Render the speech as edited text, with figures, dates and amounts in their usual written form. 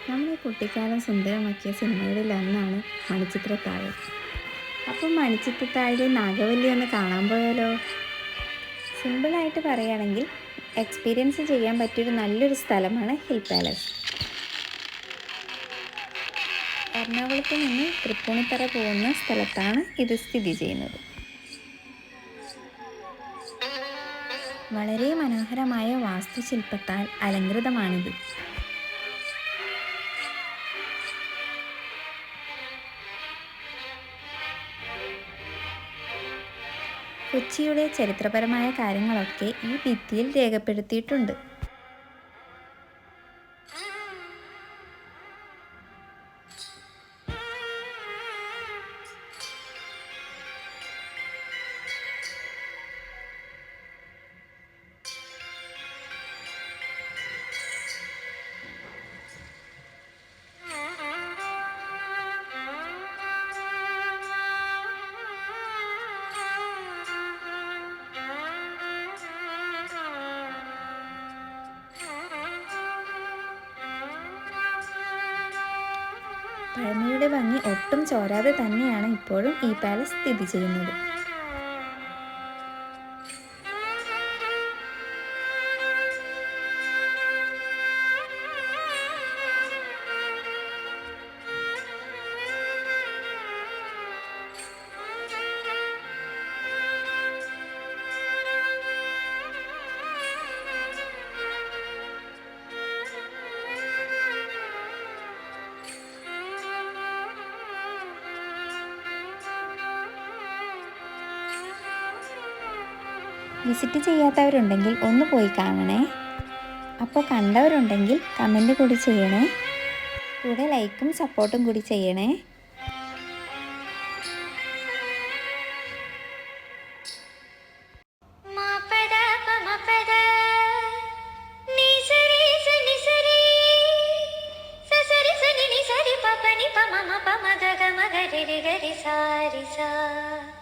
നമ്മുടെ കുട്ടിക്കാലം സുന്ദരമാക്കിയ സിനിമകളിൽ ഒന്നാണ് മണിച്ചിത്രത്താഴ്. അപ്പം മണിച്ചിത്രത്താഴിലെ നാഗവല്ലി ഒന്ന് കാണാൻ പോയാലോ? സിമ്പിളായിട്ട് പറയുകയാണെങ്കിൽ എക്സ്പീരിയൻസ് ചെയ്യാൻ പറ്റിയൊരു നല്ലൊരു സ്ഥലമാണ് ഹിൽ പാലസ്. എറണാകുളത്ത് നിന്ന് തൃപ്പൂണിത്തറ പോകുന്ന സ്ഥലത്താണ് ഇത് സ്ഥിതി ചെയ്യുന്നത്. വളരെ മനോഹരമായ വാസ്തുശില്പത്താൽ അലങ്കൃതമാണിത്. കൊച്ചിയുടെ ചരിത്രപരമായ കാര്യങ്ങളൊക്കെ ഈ ഭിത്തിയിൽ രേഖപ്പെടുത്തിയിട്ടുണ്ട്. പഴമയുടെ ഭംഗി ഒട്ടും ചോരാതെ തന്നെയാണ് ഇപ്പോഴും ഈ പാലസ് സ്ഥിതി ചെയ്യുന്നത്. വിസിറ്റ് ചെയ്യാത്തവരുണ്ടെങ്കിൽ ഒന്ന് പോയി കാണണേ. അപ്പോൾ കണ്ടവരുണ്ടെങ്കിൽ കമൻറ്റ് കൂടി ചെയ്യണേ. കൂടെ ലൈക്കും സപ്പോർട്ടും കൂടി ചെയ്യണേ. Sa